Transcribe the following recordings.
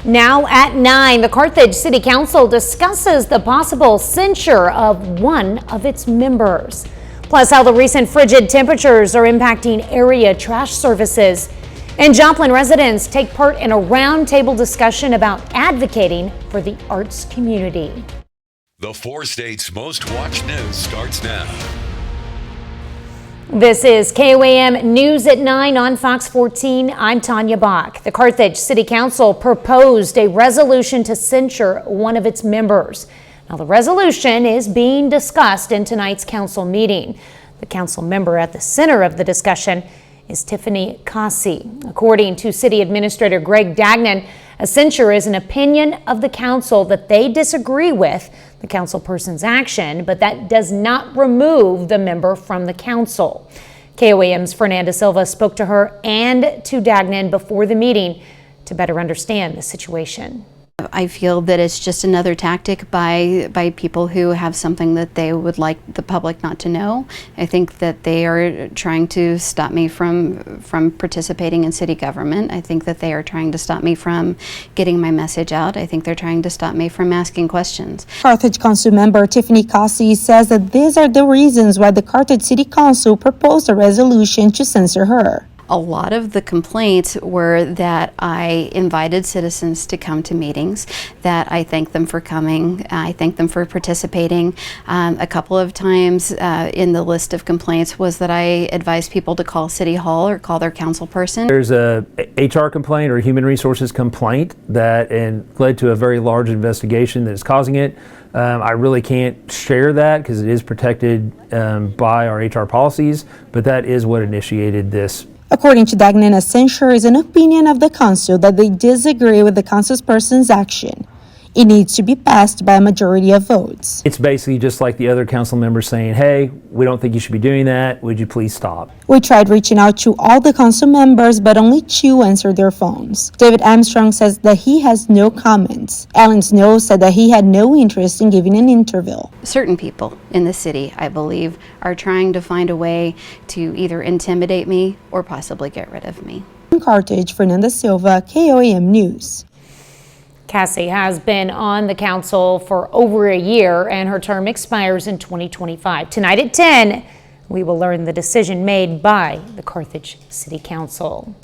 Now at 9, the Carthage City Council discusses the possible censure of one of its members. Plus, how the recent frigid temperatures are impacting area trash services. And Joplin residents take part in a roundtable discussion about advocating for the arts community. The 4 states' most watched news starts now. This is KOAM News at 9 on Fox 14. I'm Tanya Bach. The Carthage City Council proposed a resolution to censure one of its members. Now, the resolution is being discussed in tonight's council meeting. The council member at the center of the discussion is Tiffany Cassi. According to City Administrator Greg Dagnan, a censure is an opinion of the council that they disagree with the councilperson's action, but that does not remove the member from the council. KOAM's Fernanda Silva spoke to her and to Dagnan before the meeting to better understand the situation. I feel that it's just another tactic by people who have something that they would like the public not to know. I think that they are trying to stop me from participating in city government. I think that they are trying to stop me from getting my message out. I think they're trying to stop me from asking questions. Carthage Council member Tiffany Cassi says that these are the reasons why the Carthage City Council proposed a resolution to censor her. A lot of the complaints were that I invited citizens to come to meetings, that I thanked them for coming, I thanked them for participating. A couple of times in the list of complaints was that I advised people to call City Hall or call their council person. There's a HR complaint or human resources complaint that led to a very large investigation that is causing it. I really can't share that because it is protected by our HR policies, but that is what initiated this. According to Dagnan, a censure is an opinion of the council that they disagree with the councilperson's action. It needs to be passed by a majority of votes. It's basically just like the other council members saying, hey, we don't think you should be doing that. Would you please stop? We tried reaching out to all the council members, but only 2 answered their phones. David Armstrong says that he has no comments. Alan Snow said that he had no interest in giving an interview. Certain people in the city, I believe, are trying to find a way to either intimidate me or possibly get rid of me. In Carthage, Fernanda Silva, KOAM News. Cassie has been on the council for over a year and her term expires in 2025. Tonight at 10, we will learn the decision made by the Carthage City Council.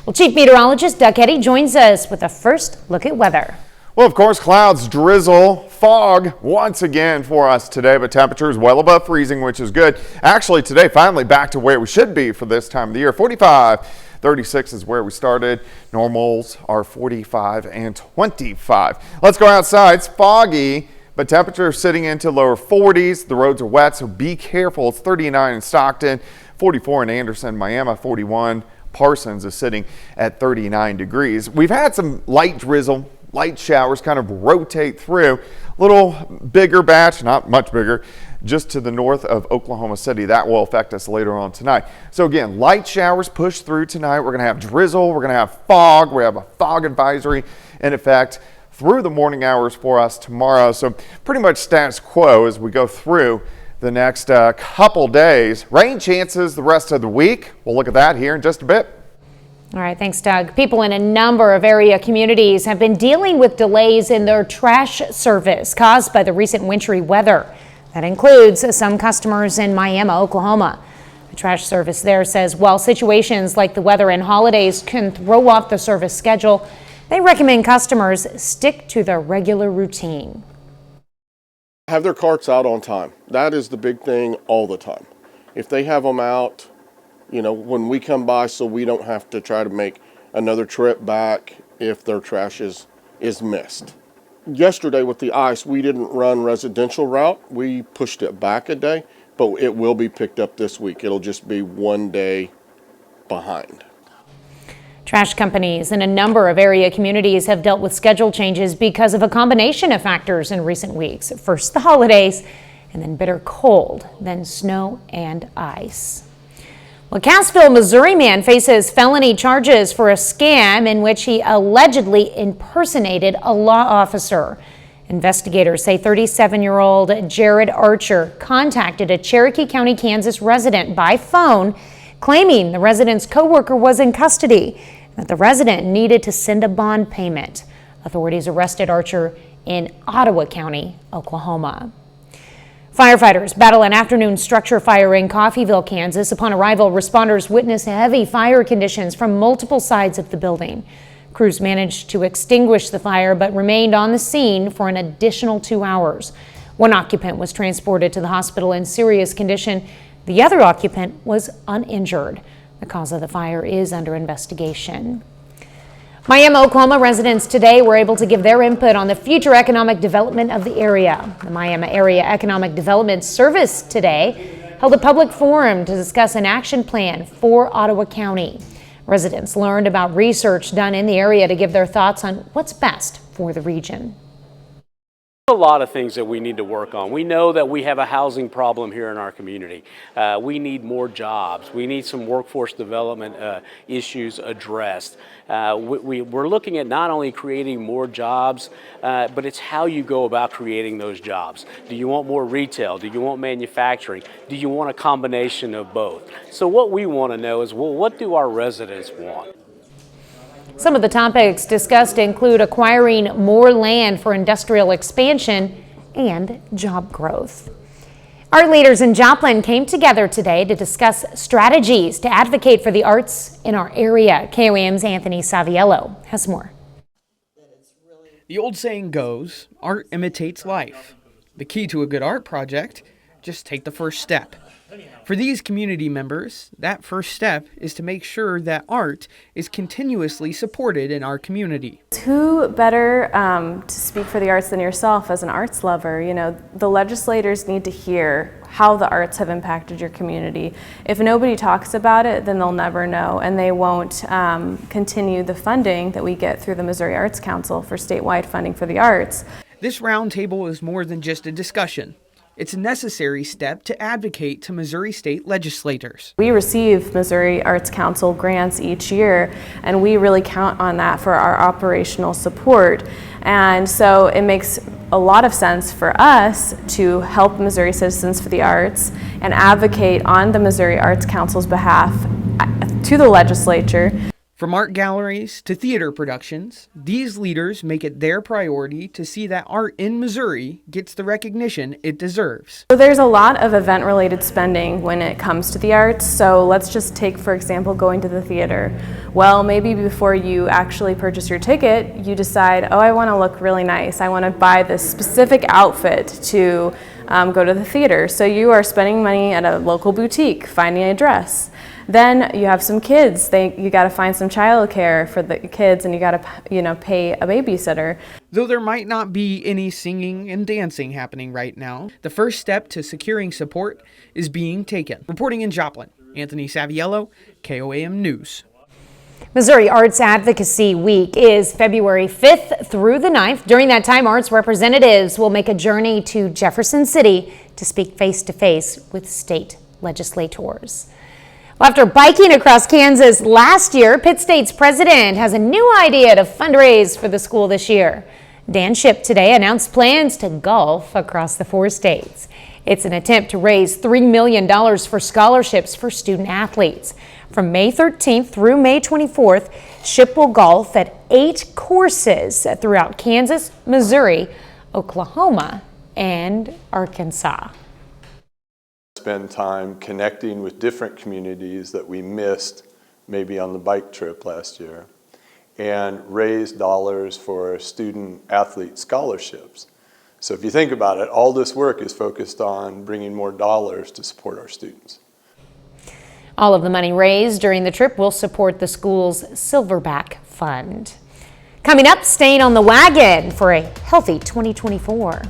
Well, Chief Meteorologist Doug Eddy joins us with a first look at weather. Well, of course, clouds, drizzle, fog once again for us today, but temperatures well above freezing, which is good. Actually, today finally back to where we should be for this time of the year. 45. 36 is where we started. Normals are 45 and 25. Let's go outside. It's foggy, but temperatures sitting into lower 40s. The roads are wet, so be careful. It's 39 in Stockton, 44 in Anderson, Miami, 41. Parsons is sitting at 39 degrees. We've had some light drizzle, light showers kind of rotate through. A little bigger batch, not much bigger, just to the north of Oklahoma City. That will affect us later on tonight. So again, light showers push through tonight. We're going to have drizzle. We're going to have fog. We have a fog advisory in effect through the morning hours for us tomorrow. So pretty much status quo as we go through the next couple days. Rain chances the rest of the week. We'll look at that here in just a bit. All right, thanks, Doug. People in a number of area communities have been dealing with delays in their trash service caused by the recent wintry weather. That includes some customers in Miami, Oklahoma. The trash service there says while situations like the weather and holidays can throw off the service schedule, they recommend customers stick to their regular routine. Have their carts out on time. That is the big thing all the time. If they have them out, when we come by, so we don't have to try to make another trip back if their trash is missed. Yesterday with the ice, we didn't run residential route. We pushed it back a day, but it will be picked up this week. It'll just be 1 day behind. Trash companies in a number of area communities have dealt with schedule changes because of a combination of factors in recent weeks. First the holidays, and then bitter cold, then snow and ice. Well, Cassville, Missouri man faces felony charges for a scam in which he allegedly impersonated a law officer. Investigators say 37-year-old Jared Archer contacted a Cherokee County, Kansas resident by phone, claiming the resident's coworker was in custody and that the resident needed to send a bond payment. Authorities arrested Archer in Ottawa County, Oklahoma. Firefighters battle an afternoon structure fire in Coffeyville, Kansas. Upon arrival, responders witnessed heavy fire conditions from multiple sides of the building. Crews managed to extinguish the fire but remained on the scene for an additional 2 hours. One occupant was transported to the hospital in serious condition. The other occupant was uninjured. The cause of the fire is under investigation. Miami, Oklahoma residents today were able to give their input on the future economic development of the area. The Miami Area Economic Development Service today held a public forum to discuss an action plan for Ottawa County. Residents learned about research done in the area to give their thoughts on what's best for the region. A lot of things that we need to work on. We know that we have a housing problem here in our community. We need more jobs. We need some workforce development issues addressed. We're looking at not only creating more jobs, but it's how you go about creating those jobs. Do you want more retail? Do you want manufacturing? Do you want a combination of both? So what we want to know is, well, what do our residents want? Some of the topics discussed include acquiring more land for industrial expansion and job growth. Art leaders in Joplin came together today to discuss strategies to advocate for the arts in our area. KOAM's Anthony Saviello has more. The old saying goes, art imitates life. The key to a good art project, just take the first step. For these community members, that first step is to make sure that art is continuously supported in our community. Who better to speak for the arts than yourself as an arts lover? You know, the legislators need to hear how the arts have impacted your community. If nobody talks about it, then they'll never know, and they won't continue the funding that we get through the Missouri Arts Council for statewide funding for the arts. This roundtable is more than just a discussion. It's a necessary step to advocate to Missouri state legislators. We receive Missouri Arts Council grants each year, and we really count on that for our operational support. And so it makes a lot of sense for us to help Missouri Citizens for the Arts and advocate on the Missouri Arts Council's behalf to the legislature. From art galleries to theater productions, these leaders make it their priority to see that art in Missouri gets the recognition it deserves. So there's a lot of event-related spending when it comes to the arts. So let's just take, for example, going to the theater. Well, maybe before you actually purchase your ticket, you decide, oh, I want to look really nice. I want to buy this specific outfit to go to the theater. So you are spending money at a local boutique, finding a dress. Then you have some kids. You got to find some childcare for the kids, and you got to, pay a babysitter. Though there might not be any singing and dancing happening right now, the first step to securing support is being taken. Reporting in Joplin, Anthony Saviello, KOAM News. Missouri Arts Advocacy Week is February 5th through the 9th. During that time, arts representatives will make a journey to Jefferson City to speak face-to-face with state legislators. Well, after biking across Kansas last year, Pitt State's president has a new idea to fundraise for the school this year. Dan Shipp today announced plans to golf across the 4 states. It's an attempt to raise $3 million for scholarships for student athletes. From May 13th through May 24th, Shipp will golf at 8 courses throughout Kansas, Missouri, Oklahoma, and Arkansas. Spend time connecting with different communities that we missed maybe on the bike trip last year, and raise dollars for student athlete scholarships. So if you think about it, all this work is focused on bringing more dollars to support our students. All of the money raised during the trip will support the school's Silverback Fund. Coming up, staying on the wagon for a healthy 2024.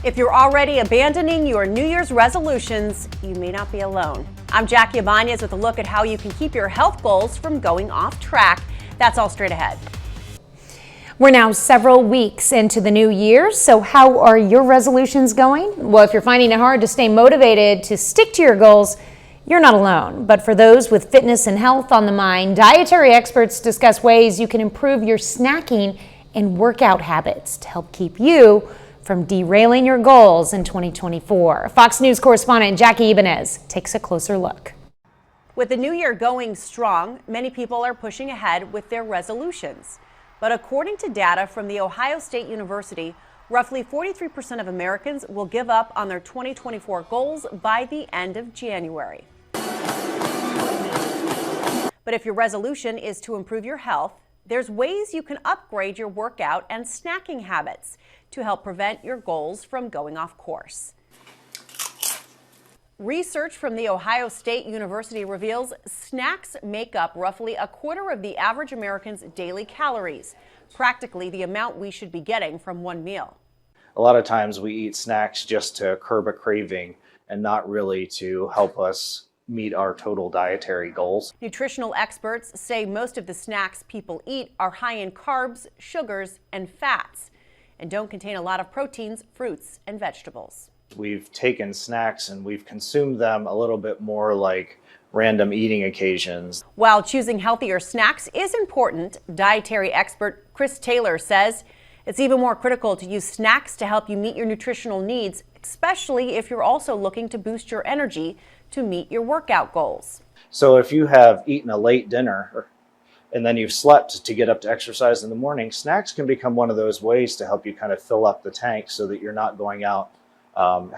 If you're already abandoning your New Year's resolutions, you may not be alone. I'm Jackie Ibanez with a look at how you can keep your health goals from going off track. That's all straight ahead. We're now several weeks into the new year, so how are your resolutions going? Well, if you're finding it hard to stay motivated to stick to your goals, you're not alone. But for those with fitness and health on the mind, dietary experts discuss ways you can improve your snacking and workout habits to help keep you from derailing your goals in 2024. Fox News correspondent Jackie Ibanez takes a closer look. With the new year going strong, many people are pushing ahead with their resolutions. But according to data from The Ohio State University, roughly 43% of Americans will give up on their 2024 goals by the end of January. But if your resolution is to improve your health, there's ways you can upgrade your workout and snacking habits to help prevent your goals from going off course. Research from The Ohio State University reveals snacks make up roughly a quarter of the average American's daily calories, practically the amount we should be getting from one meal. A lot of times we eat snacks just to curb a craving and not really to help us meet our total dietary goals. Nutritional experts say most of the snacks people eat are high in carbs, sugars, and fats, and don't contain a lot of proteins, fruits, and vegetables. We've taken snacks and we've consumed them a little bit more like random eating occasions. While choosing healthier snacks is important, dietary expert Chris Taylor says it's even more critical to use snacks to help you meet your nutritional needs, especially if you're also looking to boost your energy to meet your workout goals. So if you have eaten a late dinner and then you've slept to get up to exercise in the morning, snacks can become one of those ways to help you kind of fill up the tank so that you're not going out.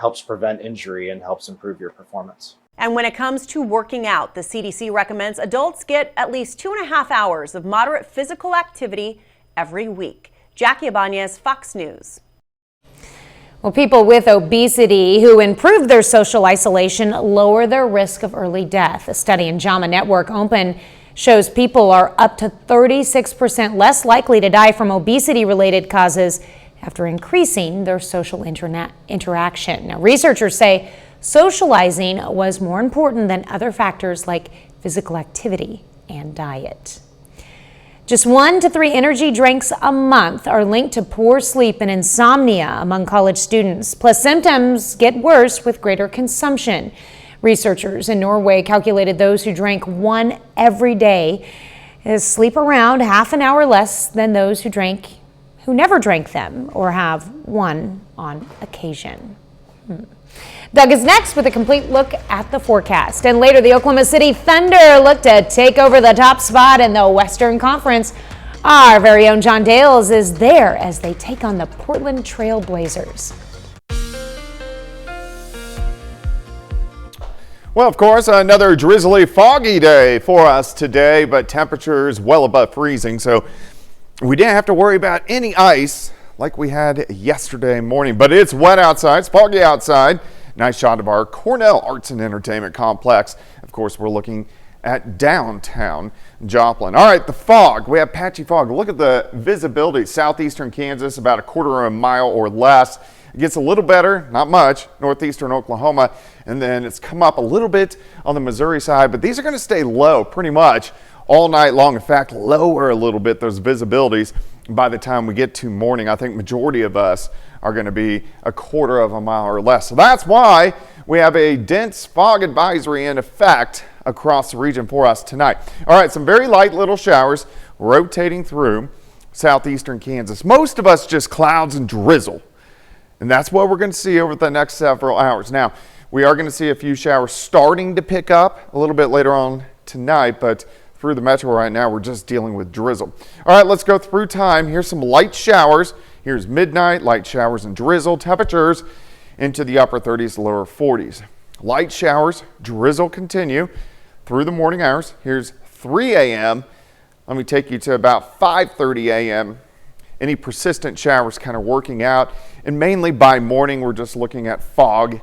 Helps prevent injury and helps improve your performance. And when it comes to working out, the CDC recommends adults get at least 2.5 hours of moderate physical activity every week. Jackie Ibanez, Fox News. Well, people with obesity who improve their social isolation lower their risk of early death. A study in JAMA Network Open shows people are up to 36% less likely to die from obesity-related causes after increasing their social interaction. Now, researchers say socializing was more important than other factors like physical activity and diet. Just 1 to 3 energy drinks a month are linked to poor sleep and insomnia among college students. Plus, symptoms get worse with greater consumption. Researchers in Norway calculated those who drank one every day sleep around half an hour less than those who never drank them or have one on occasion. Doug is next with a complete look at the forecast. And later, the Oklahoma City Thunder look to take over the top spot in the Western Conference. Our very own John Dales is there as they take on the Portland Trail Blazers. Well, of course, another drizzly, foggy day for us today, but temperatures well above freezing, so we didn't have to worry about any ice like we had yesterday morning. But it's wet outside, it's foggy outside. Nice shot of our Cornell Arts and Entertainment Complex. Of course, we're looking at downtown Joplin. All right, the fog. We have patchy fog. Look at the visibility. Southeastern Kansas, about a quarter of a mile or less. It gets a little better, not much, northeastern Oklahoma, and then it's come up a little bit on the Missouri side, but these are going to stay low pretty much all night long. In fact, lower a little bit, those visibilities, by the time we get to morning. I think majority of us are going to be a quarter of a mile or less. So that's why we have a dense fog advisory in effect across the region for us tonight. All right, some very light little showers rotating through southeastern Kansas. Most of us just clouds and drizzle. And that's what we're going to see over the next several hours. Now, we are going to see a few showers starting to pick up a little bit later on tonight, but through the metro right now, we're just dealing with drizzle. All right, let's go through time. Here's some light showers. Here's midnight, light showers and drizzle. Temperatures into the upper 30s, lower 40s. Light showers, drizzle continue through the morning hours. Here's 3 a.m. Let me take you to about 5:30 a.m. Any persistent showers kind of working out. And mainly by morning, we're just looking at fog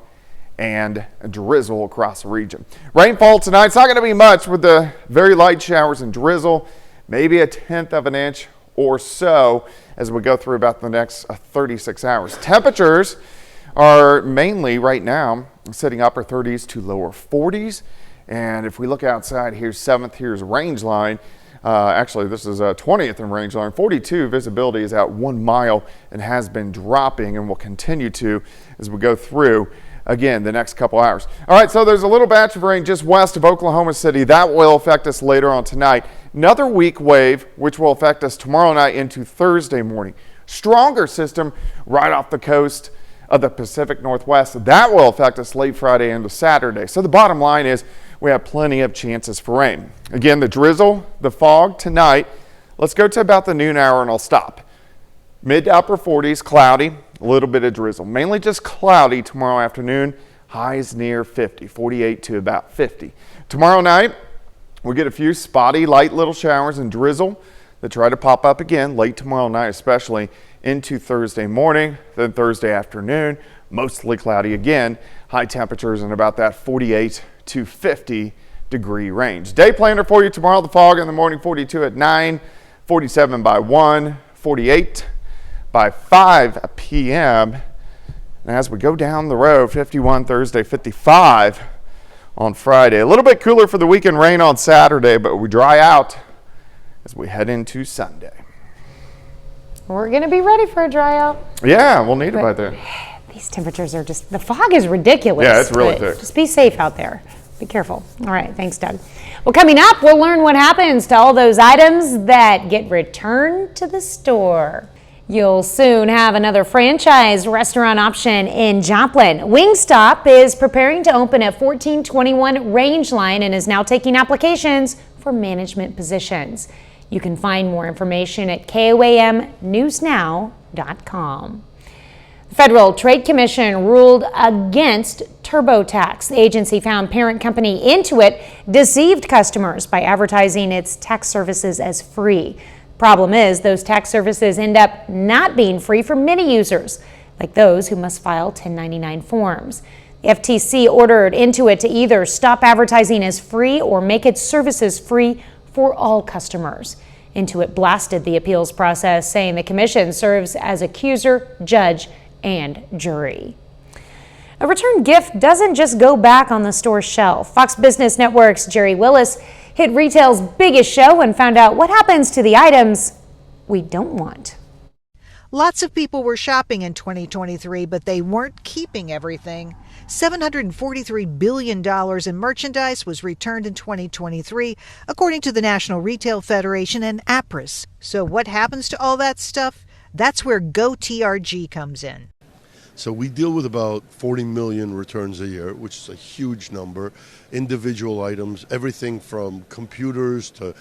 and a drizzle across the region. Rainfall tonight, it's not going to be much with the very light showers and drizzle, maybe 1/10 of an inch or so as we go through about the next 36 hours. Temperatures are mainly right now sitting upper 30s to lower 40s. And if we look outside, here's 7th, here's range line. Actually, this is 20th in range line. 42 visibility is at 1 mile and has been dropping and will continue to as we go through again the next couple hours. All right, so there's a little batch of rain just west of Oklahoma City. That will affect us later on tonight. Another weak wave, which will affect us tomorrow night into Thursday morning. Stronger system right off the coast of the Pacific Northwest. That will affect us late Friday into Saturday. So the bottom line is we have plenty of chances for rain. Again, the drizzle, the fog tonight, Let's go to about the noon hour and I'll stop. Mid to upper 40s, cloudy, a little bit of drizzle. Mainly just cloudy tomorrow afternoon. Highs near 50, 48 to about 50. Tomorrow night, we get a few spotty, light little showers and drizzle that try to pop up again late tomorrow night, especially into Thursday morning, then Thursday afternoon. Mostly cloudy again. High temperatures in about that 48 to 50 degree range. Day planner for you tomorrow. The fog in the morning, 42 at 9, 47 by 1, 48 by 5 p.m. And as we go down the road, 51 Thursday, 55 on Friday. A little bit cooler for the weekend, rain on Saturday, but we dry out as we head into Sunday. We're going to be ready for a dry out. Yeah, we'll need it by then. These temperatures are just, the fog is ridiculous. Yeah, it's really thick. Just be safe out there. Be careful. All right, thanks, Doug. Well, coming up, we'll learn what happens to all those items that get returned to the store. You'll soon have another franchise restaurant option in Joplin. Wingstop is preparing to open at 1421 Rangeline and is now taking applications for management positions. You can find more information at KOAMnewsnow.com. The Federal Trade Commission ruled against TurboTax. The agency found parent company Intuit deceived customers by advertising its tax services as free. Problem is, those tax services end up not being free for many users, like those who must file 1099 forms. The FTC ordered Intuit to either stop advertising as free or make its services free for all customers. Intuit blasted the appeals process, saying the commission serves as accuser, judge, and jury. A return gift doesn't just go back on the store shelf. Fox Business Network's Jerry Willis hit retail's biggest show and found out what happens to the items we don't want. Lots of people were shopping in 2023, but they weren't keeping everything. $743 billion in merchandise was returned in 2023, according to the National Retail Federation and APRIS. So what happens to all that stuff? That's where GoTRG comes in. So we deal with about 40 million returns a year, which is a huge number. Individual items, everything from computers to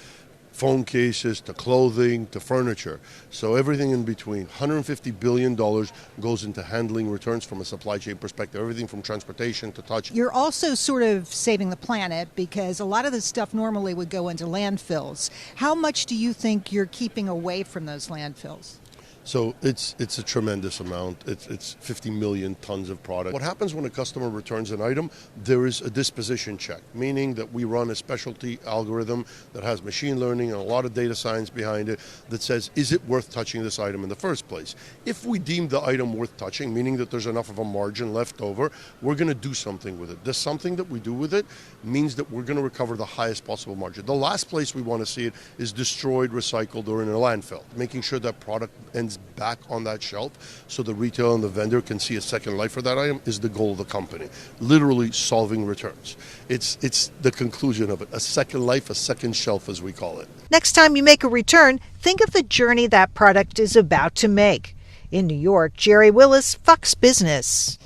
phone cases to clothing to furniture. So everything in between. $150 billion goes into handling returns from a supply chain perspective, everything from transportation to touch. You're also sort of saving the planet because a lot of this stuff normally would go into landfills. How much do you think you're keeping away from those landfills? So it's a tremendous amount. It's 50 million tons of product. What happens when a customer returns an item? There is a disposition check, meaning that we run a specialty algorithm that has machine learning and a lot of data science behind it that says, is it worth touching this item in the first place? If we deem the item worth touching, meaning that there's enough of a margin left over, we're going to do something with it. The something that we do with it means that we're going to recover the highest possible margin. The last place we want to see it is destroyed, recycled, or in a landfill, making sure that product ends back on that shelf so the retailer and the vendor can see a second life for that item is the goal of the company. Literally solving returns. It's the conclusion of it. A second life, a second shelf, as we call it. Next time you make a return, think of the journey that product is about to make. In New York, Jerry Willis, Fox Business.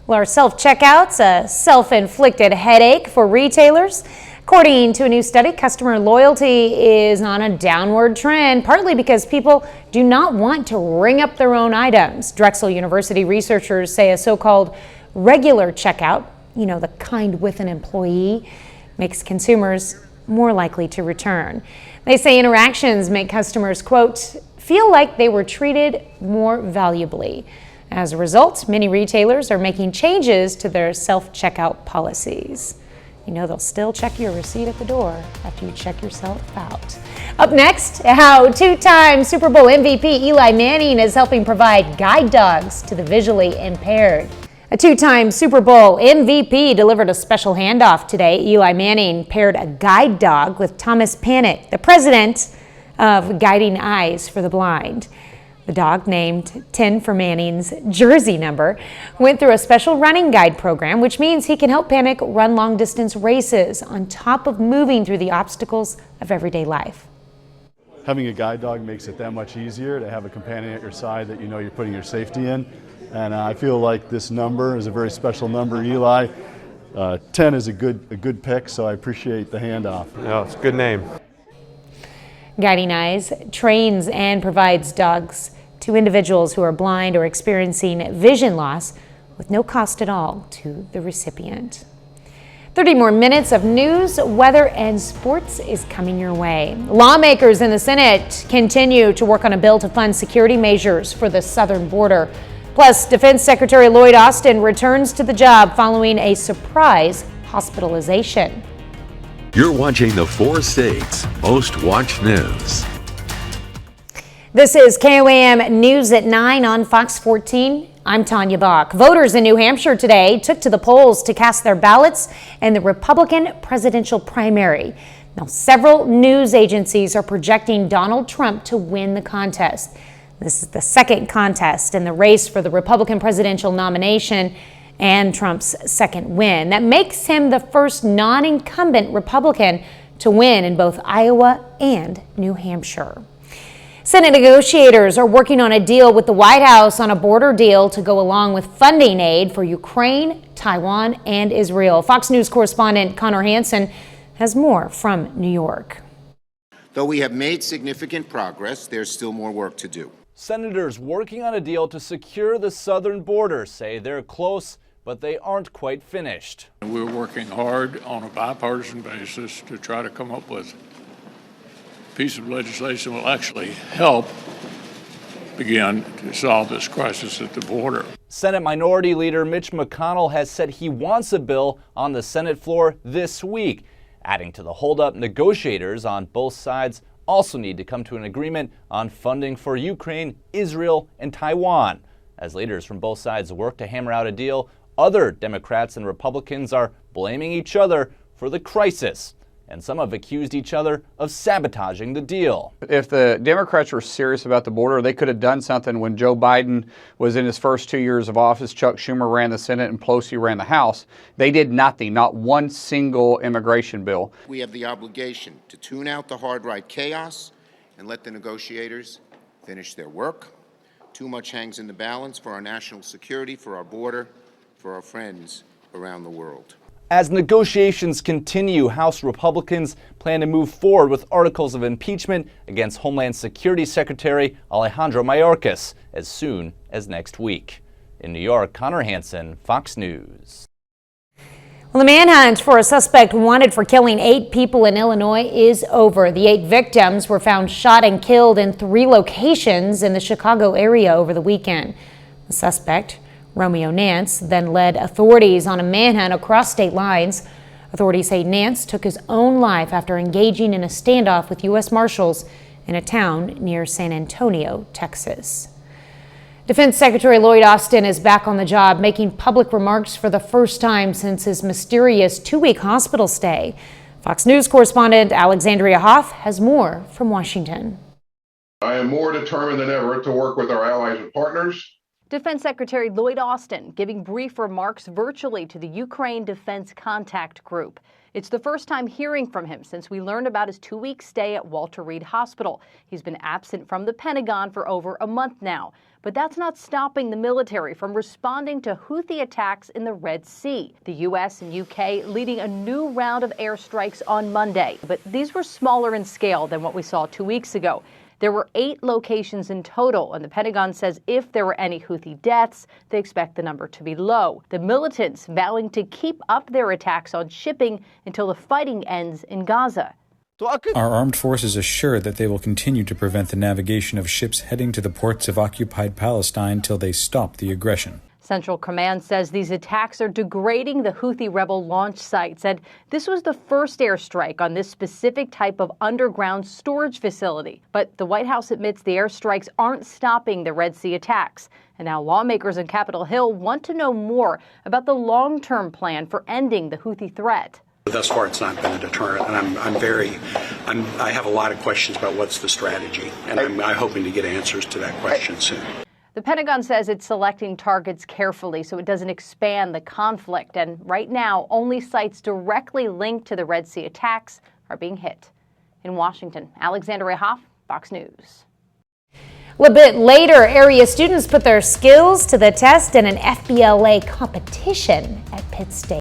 Well, are self-checkouts a self-inflicted headache for retailers? According to a new study, customer loyalty is on a downward trend, partly because people do not want to ring up their own items. Drexel University researchers say a so-called regular checkout, the kind with an employee, makes consumers more likely to return. They say interactions make customers, quote, feel like they were treated more valuably. As a result, many retailers are making changes to their self-checkout policies. They'll still check your receipt at the door after you check yourself out. Up next, how two-time Super Bowl MVP Eli Manning is helping provide guide dogs to the visually impaired. A two-time Super Bowl MVP delivered a special handoff today. Eli Manning paired a guide dog with Thomas Panic, the president of Guiding Eyes for the Blind. The dog, named 10 for Manning's jersey number, went through a special running guide program, which means he can help Panic run long-distance races on top of moving through the obstacles of everyday life. Having a guide dog makes it that much easier to have a companion at your side that you're putting your safety in. And I feel like this number is a very special number, Eli. 10 is a good pick, so I appreciate the handoff. Yeah, it's a good name. Guiding Eyes trains and provides dogs to individuals who are blind or experiencing vision loss with no cost at all to the recipient. 30 more minutes of news, weather, and sports is coming your way. Lawmakers in the Senate continue to work on a bill to fund security measures for the southern border. Plus, Defense Secretary Lloyd Austin returns to the job following a surprise hospitalization. You're watching the 4 states' most watched news. This is KOAM News at 9 on Fox 14. I'm Tanya Bach. Voters in New Hampshire today took to the polls to cast their ballots in the Republican presidential primary. Now, several news agencies are projecting Donald Trump to win the contest. This is the second contest in the race for the Republican presidential nomination and Trump's second win. That makes him the first non-incumbent Republican to win in both Iowa and New Hampshire. Senate negotiators are working on a deal with the White House on a border deal to go along with funding aid for Ukraine, Taiwan, and Israel. Fox News correspondent Connor Hansen has more from New York. Though we have made significant progress, there's still more work to do. Senators working on a deal to secure the southern border say they're close, but they aren't quite finished. We're working hard on a bipartisan basis to try to come up with a piece of legislation that will actually help begin to solve this crisis at the border. Senate Minority Leader Mitch McConnell has said he wants a bill on the Senate floor this week. Adding to the holdup, negotiators on both sides also need to come to an agreement on funding for Ukraine, Israel, and Taiwan. As leaders from both sides work to hammer out a deal, other Democrats and Republicans are blaming each other for the crisis, and some have accused each other of sabotaging the deal. If the Democrats were serious about the border, they could have done something when Joe Biden was in his first 2 years of office. Chuck Schumer ran the Senate and Pelosi ran the House. They did nothing, not one single immigration bill. We have the obligation to tune out the hard-right chaos and let the negotiators finish their work. Too much hangs in the balance for our national security, for our border, for our friends around the world. As negotiations continue, House Republicans plan to move forward with articles of impeachment against Homeland Security Secretary Alejandro Mayorkas as soon as next week. In New York, Connor Hansen, Fox News. Well, the manhunt for a suspect wanted for killing 8 people in Illinois is over. The 8 victims were found shot and killed in 3 locations in the Chicago area over the weekend. The suspect, Romeo Nance, then led authorities on a manhunt across state lines. Authorities say Nance took his own life after engaging in a standoff with U.S. Marshals in a town near San Antonio, Texas. Defense Secretary Lloyd Austin is back on the job, making public remarks for the first time since his mysterious 2-week hospital stay. Fox News correspondent Alexandria Hoff has more from Washington. I am more determined than ever to work with our allies and partners. Defense Secretary Lloyd Austin giving brief remarks virtually to the Ukraine Defense Contact Group. It's the first time hearing from him since we learned about his 2-week stay at Walter Reed Hospital. He's been absent from the Pentagon for over a month now. But that's not stopping the military from responding to Houthi attacks in the Red Sea. The U.S. and U.K. leading a new round of airstrikes on Monday. But these were smaller in scale than what we saw 2 weeks ago. There were 8 locations in total, and the Pentagon says if there were any Houthi deaths, they expect the number to be low. The militants vowing to keep up their attacks on shipping until the fighting ends in Gaza. Our armed forces assure that they will continue to prevent the navigation of ships heading to the ports of occupied Palestine till they stop the aggression. Central Command says these attacks are degrading the Houthi rebel launch sites, and this was the first airstrike on this specific type of underground storage facility. But the White House admits the airstrikes aren't stopping the Red Sea attacks. And now lawmakers in Capitol Hill want to know more about the long-term plan for ending the Houthi threat. Thus far, it's not been a deterrent, and I have a lot of questions about what's the strategy, and I'm hoping to get answers to that question soon. The Pentagon says it's selecting targets carefully so it doesn't expand the conflict. And right now, only sites directly linked to the Red Sea attacks are being hit. In Washington, Alexandria Hoff, Fox News. A little bit later, area students put their skills to the test in an FBLA competition at Pitt State.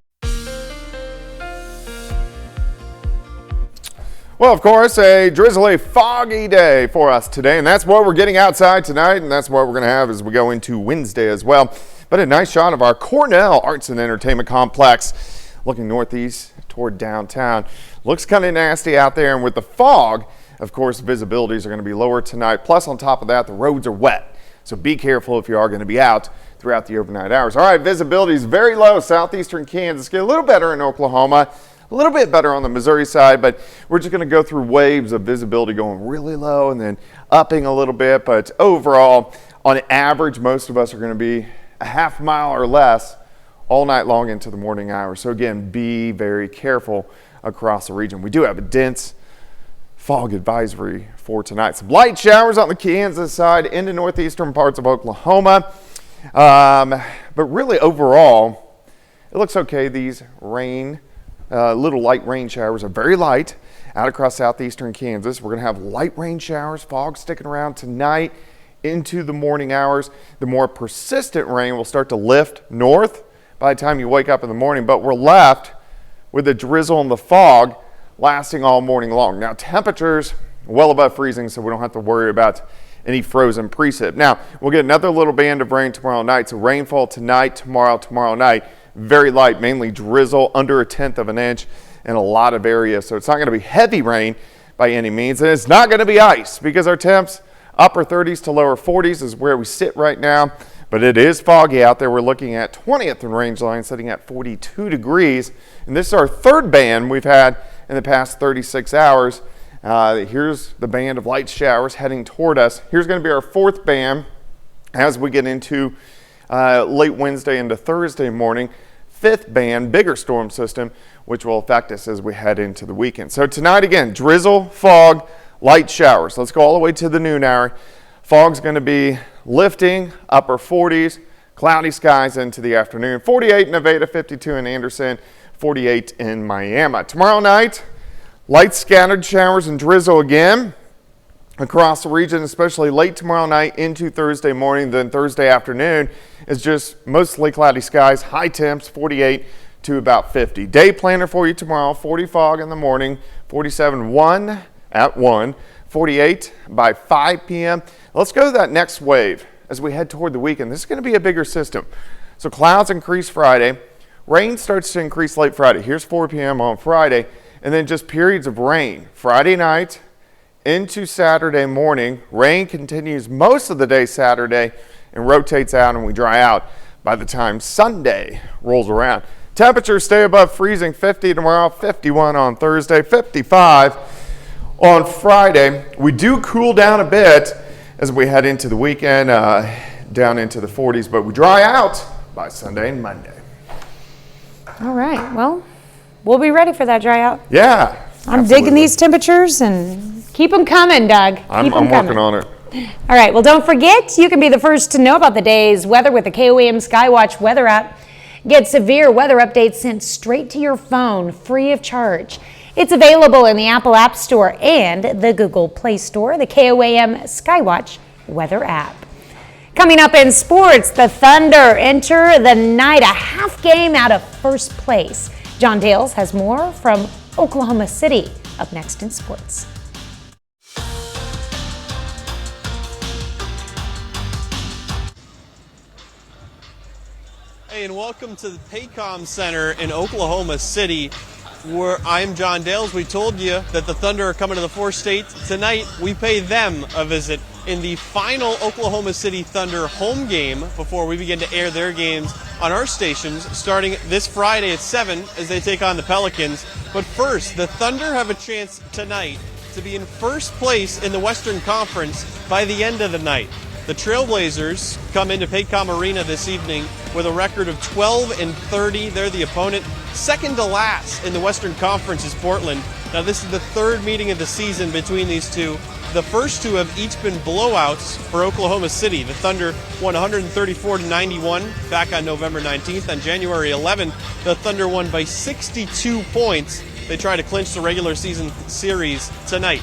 Well, of course, a drizzly, foggy day for us today, and that's what we're getting outside tonight, and that's what we're going to have as we go into Wednesday as well. But a nice shot of our Cornell Arts and Entertainment Complex looking northeast toward downtown. Looks kind of nasty out there, and with the fog, of course, visibilities are going to be lower tonight. Plus, on top of that, the roads are wet, so be careful if you are going to be out throughout the overnight hours. All right, visibility is very low southeastern Kansas. Get a little better in Oklahoma. A little bit better on the Missouri side, but we're just going to go through waves of visibility going really low and then upping a little bit. But overall, on average, most of us are going to be a half mile or less all night long into the morning hours. So again, be very careful across the region. We do have a dense fog advisory for tonight. Some light showers on the Kansas side into northeastern parts of Oklahoma. But really overall, it looks okay. These little light rain showers are very light out across southeastern Kansas. We're going to have light rain showers, fog sticking around tonight into the morning hours. The more persistent rain will start to lift north by the time you wake up in the morning, but we're left with the drizzle and the fog lasting all morning long. Now, temperatures well above freezing, so we don't have to worry about any frozen precip. Now, we'll get another little band of rain tomorrow night, so rainfall tonight, tomorrow night. Very light, mainly drizzle, under 1/10 of an inch in a lot of areas. So it's not going to be heavy rain by any means. And it's not going to be ice because our temps, upper 30s to lower 40s is where we sit right now. But it is foggy out there. We're looking at 20th and range line sitting at 42 degrees. And this is our third band we've had in the past 36 hours. Here's the band of light showers heading toward us. Here's going to be our fourth band as we get into late Wednesday into Thursday morning. Fifth band, bigger storm system, which will affect us as we head into the weekend. So tonight again, drizzle, fog, light showers. Let's go all the way to the noon hour. Fog's going to be lifting, upper 40s, cloudy skies into the afternoon. 48 in Nevada, 52 in Anderson, 48 in Miami. Tomorrow night, light scattered showers and drizzle again across the region, especially late tomorrow night into Thursday morning. Then Thursday afternoon is just mostly cloudy skies, high temps 48 to about 50. Day planner for you tomorrow, 40 fog in the morning, 47 at 1, 48 by 5 p.m. Let's go to that next wave as we head toward the weekend. This is going to be a bigger system. So clouds increase Friday. Rain starts to increase late Friday. Here's 4 p.m. on Friday. And then just periods of rain. Friday night into Saturday morning. Rain continues most of the day Saturday and rotates out and we dry out by the time Sunday rolls around. Temperatures stay above freezing, 50 tomorrow, 51 on Thursday, 55 on Friday. We do cool down a bit as we head into the weekend, down into the 40s, but we dry out by Sunday and Monday. All right, well, we'll be ready for that dry out. Yeah. I'm digging these temperatures and keep them coming, Doug. I'm working on it. All right, well, don't forget, you can be the first to know about the day's weather with the KOAM Skywatch weather app. Get severe weather updates sent straight to your phone, free of charge. It's available in the Apple App Store and the Google Play Store, the KOAM Skywatch weather app. Coming up in sports, the Thunder enter the night a half game out of first place. John Dales has more from Oklahoma City up next in sports. Hey, and welcome to the KOAM Center in Oklahoma City, where I'm John Dales. We told you that the Thunder are coming to the four states. Tonight, we pay them a visit in the final Oklahoma City Thunder home game before we begin to air their games on our stations starting this Friday at 7 as they take on the Pelicans. But first, the Thunder have a chance tonight to be in first place in the Western Conference by the end of the night. The Trailblazers come into KOAM Arena this evening with a record of 12-30. They're the opponent. Second to last in the Western Conference is Portland. Now, this is the third meeting of the season between these two. The first two have each been blowouts for Oklahoma City. The Thunder won 134-91 back on November 19th. On January 11th, the Thunder won by 62 points. They try to clinch the regular season series tonight.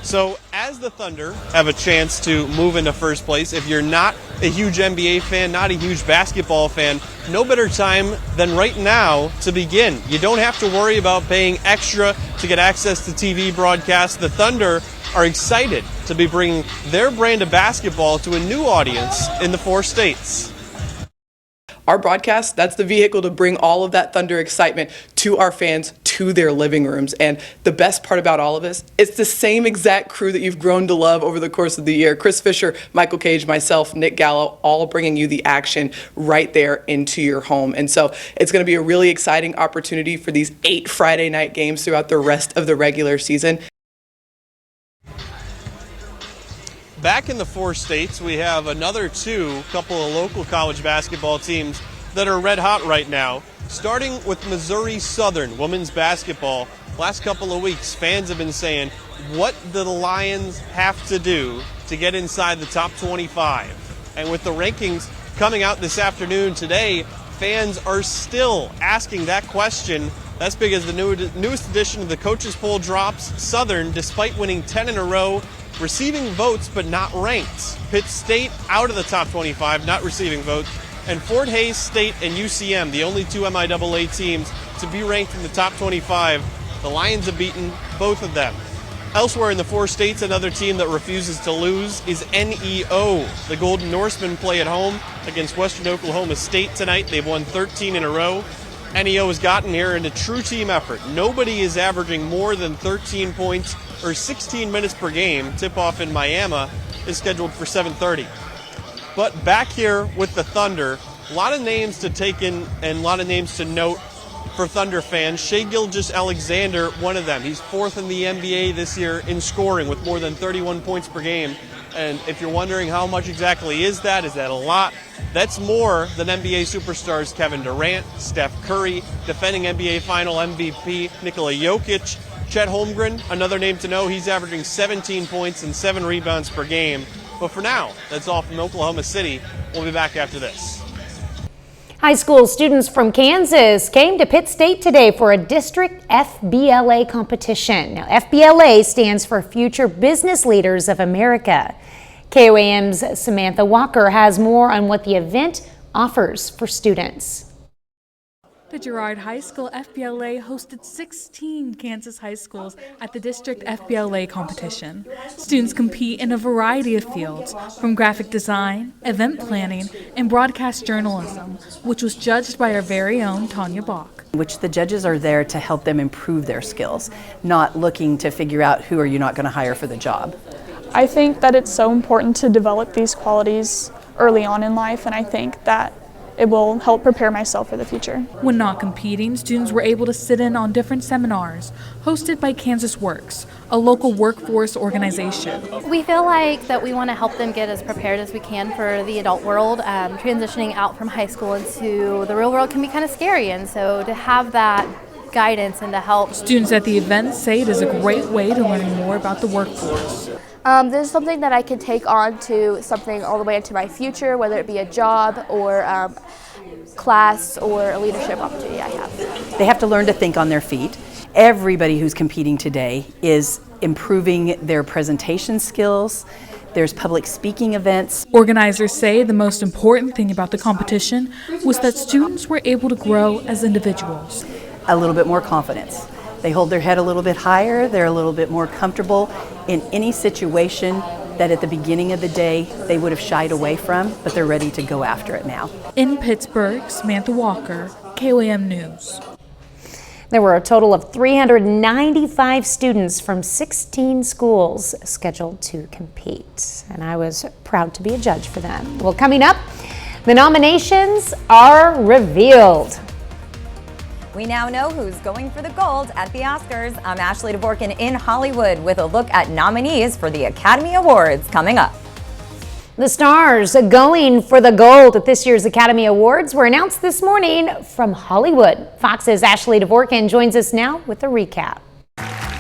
So as the Thunder have a chance to move into first place, if you're not a huge NBA fan, not a huge basketball fan, no better time than right now to begin. You don't have to worry about paying extra to get access to TV broadcasts. The Thunder are excited to be bringing their brand of basketball to a new audience in the 4 states. Our broadcast, that's the vehicle to bring all of that Thunder excitement to our fans, to their living rooms. And the best part about all of this, it's the same exact crew that you've grown to love over the course of the year. Chris Fisher, Michael Cage, myself, Nick Gallo, all bringing you the action right there into your home. And so it's going to be a really exciting opportunity for these 8 Friday night games throughout the rest of the regular season. Back in the 4 states, we have another couple of local college basketball teams that are red hot right now. Starting with Missouri Southern women's basketball. Last couple of weeks, fans have been saying, what do the Lions have to do to get inside the top 25? And with the rankings coming out this afternoon today, fans are still asking that question. That's because the newest edition of the coaches poll drops. Southern, despite winning 10 in a row, receiving votes but not ranked. Pitt State out of the top 25, not receiving votes. And Fort Hays State and UCM, the only 2 MIAA teams to be ranked in the top 25. The Lions have beaten both of them. Elsewhere in the 4 states, another team that refuses to lose is NEO. The Golden Norsemen play at home against Western Oklahoma State tonight. They've won 13 in a row. NEO has gotten here in a true team effort. Nobody is averaging more than 13 points or 16 minutes per game. Tip-off in Miami is scheduled for 7:30. But back here with the Thunder, a lot of names to take in and a lot of names to note for Thunder fans. Shai Gilgeous-Alexander, one of them. He's 4th in the NBA this year in scoring with more than 31 points per game. And if you're wondering how much exactly is that a lot? That's more than NBA superstars Kevin Durant, Steph Curry, defending NBA Final MVP Nikola Jokic, Chet Holmgren, another name to know. He's averaging 17 points and 7 rebounds per game. But for now, that's all from Oklahoma City. We'll be back after this. High school students from Kansas came to Pitt State today for a district FBLA competition. Now, FBLA stands for Future Business Leaders of America. KOAM's Samantha Walker has more on what the event offers for students. The Girard High School FBLA hosted 16 Kansas high schools at the district FBLA competition. Students compete in a variety of fields, from graphic design, event planning, and broadcast journalism, which was judged by our very own Tanya Bach. Which the judges are there to help them improve their skills, not looking to figure out who are you not going to hire for the job. I think that it's so important to develop these qualities early on in life, and I think that it will help prepare myself for the future. When not competing, students were able to sit in on different seminars hosted by Kansas Works, a local workforce organization. We feel like that we want to help them get as prepared as we can for the adult world. Transitioning out from high school into the real world can be kind of scary, and so to have that guidance and to help. Students at the event say it is a great way to learn more about the workforce. This is something that I can take on to something all the way into my future, whether it be a job or class or a leadership opportunity I have. They have to learn to think on their feet. Everybody who's competing today is improving their presentation skills. There's public speaking events. Organizers say the most important thing about the competition was that students were able to grow as individuals. A little bit more confidence. They hold their head a little bit higher, they're a little bit more comfortable in any situation that at the beginning of the day they would have shied away from, but they're ready to go after it now. In Pittsburgh, Samantha Walker, KOAM News. There were a total of 395 students from 16 schools scheduled to compete, and I was proud to be a judge for them. Well, coming up, the nominations are revealed. We now know who's going for the gold at the Oscars. I'm Ashley Dvorkin in Hollywood with a look at nominees for the Academy Awards coming up. The stars going for the gold at this year's Academy Awards were announced this morning from Hollywood. Fox's Ashley Dvorkin joins us now with a recap.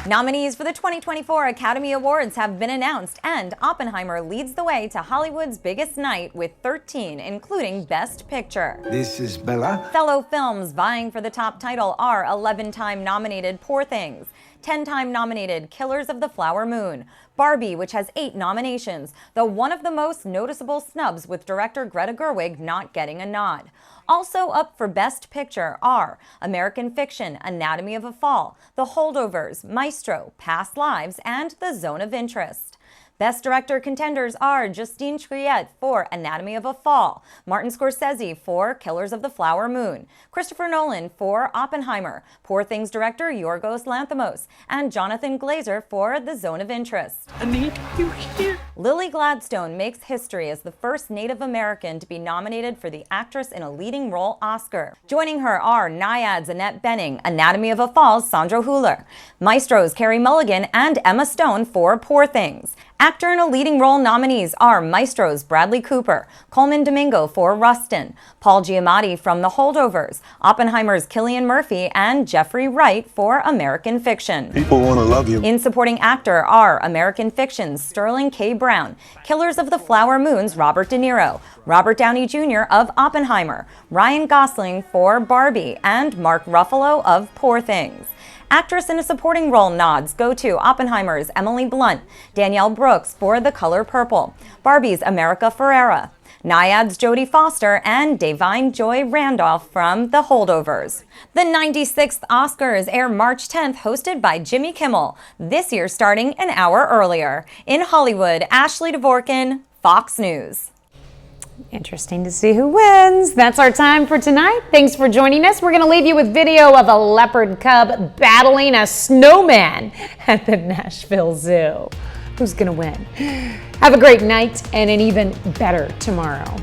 Nominees for the 2024 Academy Awards have been announced, and Oppenheimer leads the way to Hollywood's biggest night with 13, including Best Picture. This is Bella. Fellow films vying for the top title are 11-time nominated Poor Things, 10-time nominated Killers of the Flower Moon, Barbie, which has 8 nominations, though one of the most noticeable snubs with director Greta Gerwig not getting a nod. Also up for Best Picture are American Fiction, Anatomy of a Fall, The Holdovers, Maestro, Past Lives, and The Zone of Interest. Best Director contenders are Justine Triet for Anatomy of a Fall, Martin Scorsese for Killers of the Flower Moon, Christopher Nolan for Oppenheimer, Poor Things director Yorgos Lanthimos, and Jonathan Glazer for The Zone of Interest. I need you here. Lily Gladstone makes history as the first Native American to be nominated for the Actress in a Leading Role Oscar. Joining her are Naiad's Annette Bening, Anatomy of a Fall's Sandra Hüller, Maestro's Carey Mulligan, and Emma Stone for Poor Things. Actor in a Leading Role nominees are Maestro's Bradley Cooper, Coleman Domingo for Rustin, Paul Giamatti from The Holdovers, Oppenheimer's Cillian Murphy, and Jeffrey Wright for American Fiction. People want to love you. In supporting actor are American Fiction's Sterling K. Brown, Killers of the Flower Moon's Robert De Niro, Robert Downey Jr. of Oppenheimer, Ryan Gosling for Barbie, and Mark Ruffalo of Poor Things. Actress in a supporting role nods go to Oppenheimer's Emily Blunt, Danielle Brooks for The Color Purple, Barbie's America Ferrera, Naiad's Jodie Foster, and Davine Joy Randolph from The Holdovers. The 96th Oscars air March 10th, hosted by Jimmy Kimmel, this year starting an hour earlier. In Hollywood, Ashley Dvorkin, Fox News. Interesting to see who wins. That's our time for tonight. Thanks for joining us. We're going to leave you with video of a leopard cub battling a snowman at the Nashville Zoo. Who's going to win? Have a great night and an even better tomorrow.